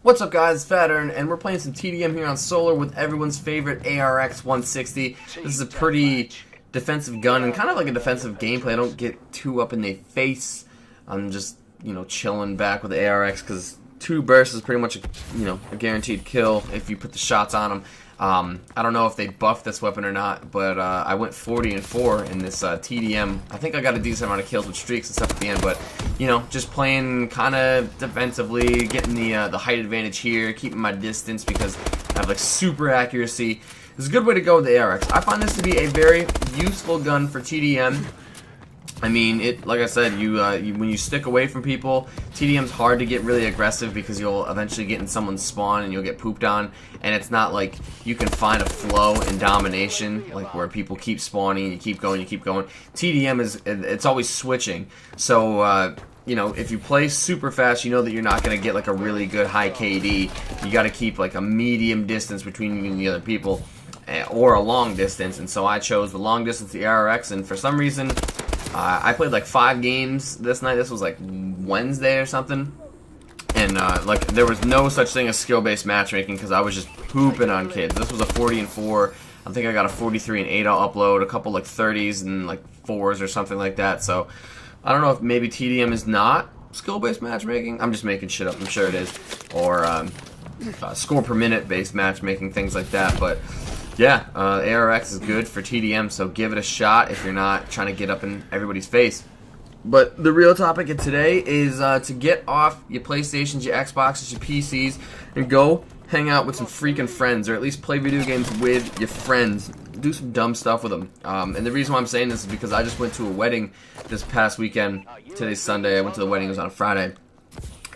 What's up guys, Fattern, and we're playing some TDM here on Solar with everyone's favorite ARX 160. This is a pretty defensive gun and kind of like a defensive gameplay. I don't get too up in the face. I'm just, chilling back with the ARX because 2 bursts is pretty much, a guaranteed kill if you put the shots on them. I don't know if they buffed this weapon or not, but I went 40-4 in this TDM. I think I got a decent amount of kills with streaks and stuff at the end, but just playing kind of defensively, getting the height advantage here, keeping my distance because I have like super accuracy. It's a good way to go with the ARX. I find this to be a very useful gun for TDM. I mean, like I said, when you stick away from people, TDM's hard to get really aggressive because you'll eventually get in someone's spawn and you'll get pooped on. And it's not like you can find a flow in domination, like where people keep spawning and you keep going, TDM it's always switching. So, if you play super fast, you know that you're not going to get like a really good high KD. You got to keep like a medium distance between you and the other people, or a long distance. And so I chose the long distance, the ARX, and for some reason, I played like 5 games this night. This was like Wednesday or something. And like there was no such thing as skill-based matchmaking because I was just pooping on kids. This was a 40-4. I think I got a 43-8 I'll upload, a couple like 30s and like 4s or something like that. So I don't know if maybe TDM is not skill-based matchmaking. I'm just making shit up. I'm sure it is. Or score per minute based matchmaking, things like that. But yeah, ARX is good for TDM, so give it a shot if you're not trying to get up in everybody's face. But the real topic of today is to get off your PlayStations, your Xboxes, your PCs, and go hang out with some freaking friends, or at least play video games with your friends. Do some dumb stuff with them. And the reason why I'm saying this is because I just went to a wedding this past weekend. Today's Sunday. I went to the wedding. It was on a Friday.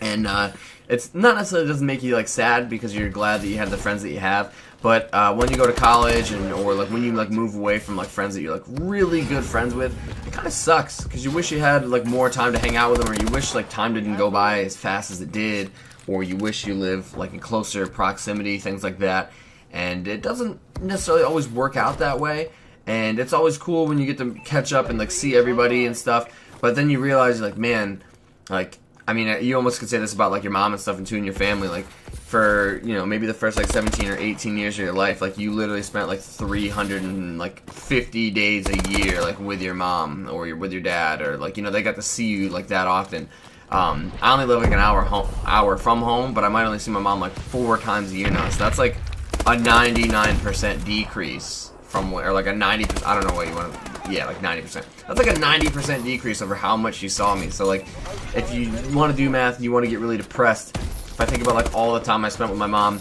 And it's not necessarily doesn't make you like sad because you're glad that you have the friends that you have. But when you go to college or like when you like move away from like friends that you're like really good friends with, it kind of sucks because you wish you had like more time to hang out with them, or you wish like time didn't go by as fast as it did, or you wish you lived like in closer proximity, things like that. And it doesn't necessarily always work out that way. And it's always cool when you get to catch up and like see everybody and stuff. But then you realize like, man, like, I mean, you almost could say this about like your mom and stuff and too in your family, like for, maybe the first like 17 or 18 years of your life, like you literally spent like 350 days a year like with your mom or with your dad, or like, they got to see you like that often. I only live like an hour from home, but I might only see my mom like 4 times a year now, so that's like a 99% decrease from or like a 90%, I don't know what you want to, yeah, like 90%. That's like a 90% decrease over how much you saw me. So like, if you want to do math and you want to get really depressed, if I think about like all the time I spent with my mom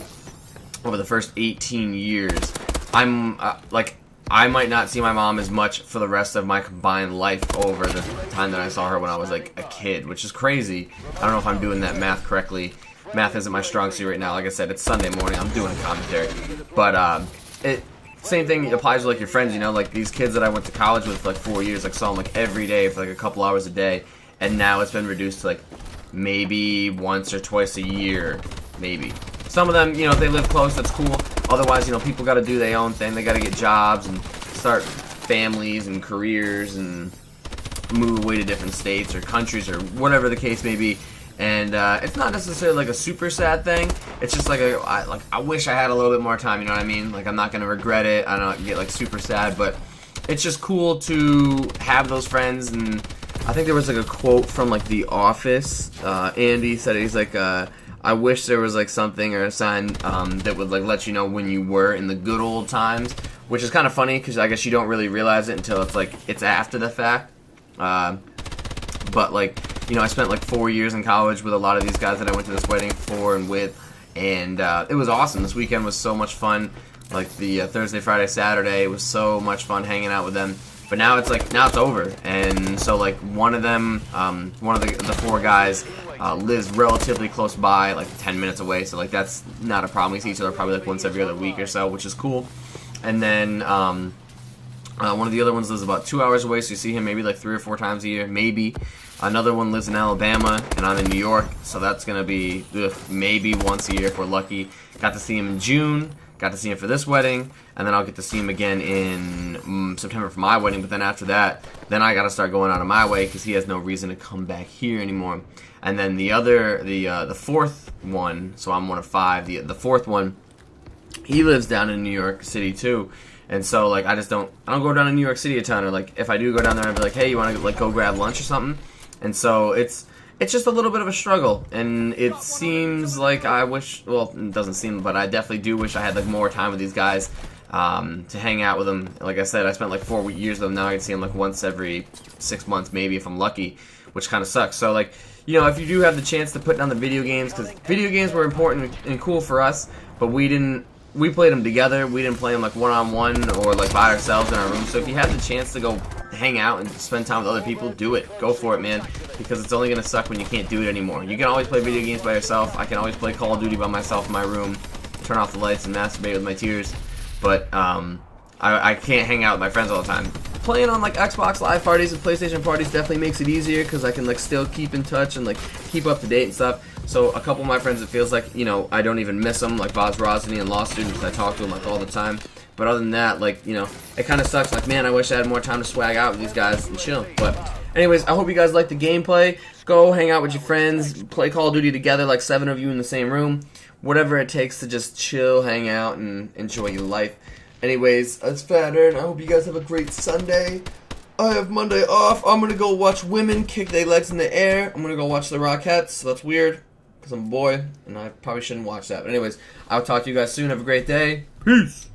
over the first 18 years, I'm like, I might not see my mom as much for the rest of my combined life over the time that I saw her when I was like a kid, which is crazy. I don't know if I'm doing that math correctly. Math isn't my strong suit right now. Like I said, it's Sunday morning. I'm doing commentary, but same thing applies to like your friends. Like these kids that I went to college with for like 4 years, like saw them like every day for like a couple hours a day, and now it's been reduced to like maybe once or twice a year, maybe. Some of them, if they live close, that's cool. Otherwise, people got to do their own thing. They got to get jobs and start families and careers and move away to different states or countries or whatever the case may be. And it's not necessarily like a super sad thing. It's just like I wish I had a little bit more time. You know what I mean? Like I'm not gonna regret it. I don't get like super sad, but it's just cool to have those friends. And I think there was like a quote from like The Office. Andy said he's like, I wish there was like something or a sign that would like let you know when you were in the good old times, which is kind of funny because I guess you don't really realize it until it's after the fact. But like, I spent like 4 years in college with a lot of these guys that I went to this wedding for and with, and it was awesome. This weekend was so much fun. Like the Thursday, Friday, Saturday, it was so much fun hanging out with them. But now it's over, and so like one of them, one of the 4 guys lives relatively close by, like 10 minutes away. So like that's not a problem. We see each other probably like once every other week or so, which is cool. And then one of the other ones lives about 2 hours away, so you see him maybe like 3 or 4 times a year, maybe. Another one lives in Alabama, and I'm in New York, so that's going to be maybe once a year if we're lucky. Got to see him in June, got to see him for this wedding, and then I'll get to see him again in September for my wedding, but then after that, then I got to start going out of my way because he has no reason to come back here anymore. And then the fourth one, so I'm one of 5. The fourth one, he lives down in New York City too. And so, like, I don't go down to New York City a ton. Or, like, if I do go down there, I'd be like, hey, you want to, like, go grab lunch or something? And so it's just a little bit of a struggle. And it seems like I wish, well, it doesn't seem, but I definitely do wish I had, like, more time with these guys to hang out with them. Like I said, I spent, like, 4 years with them. Now I can see them, like, once every 6 months, maybe, if I'm lucky, which kind of sucks. So, like, you know, if you do have the chance to put down the video games, because video games were important and cool for us, but we played them together. We didn't play them like one-on-one or like by ourselves in our room. So if you have the chance to go hang out and spend time with other people, do it. Go for it, man. Because it's only going to suck when you can't do it anymore. You can always play video games by yourself. I can always play Call of Duty by myself in my room, turn off the lights and masturbate with my tears. But I can't hang out with my friends all the time. Playing on like Xbox Live parties and PlayStation parties definitely makes it easier because I can like still keep in touch and like keep up to date and stuff. So a couple of my friends, it feels like, you know, I don't even miss them, like Boz Rosny and Law Students. I talk to them like all the time. But other than that, like, you know, it kind of sucks. Like, man, I wish I had more time to swag out with these guys and chill. But anyways, I hope you guys like the gameplay. Go hang out with your friends, play Call of Duty together, like 7 of you in the same room. Whatever it takes to just chill, hang out, and enjoy your life. Anyways, that's Fat Aaron. I hope you guys have a great Sunday. I have Monday off. I'm going to go watch women kick their legs in the air. I'm going to go watch the Rockettes. So that's weird because I'm a boy, and I probably shouldn't watch that. But anyways, I'll talk to you guys soon. Have a great day. Peace.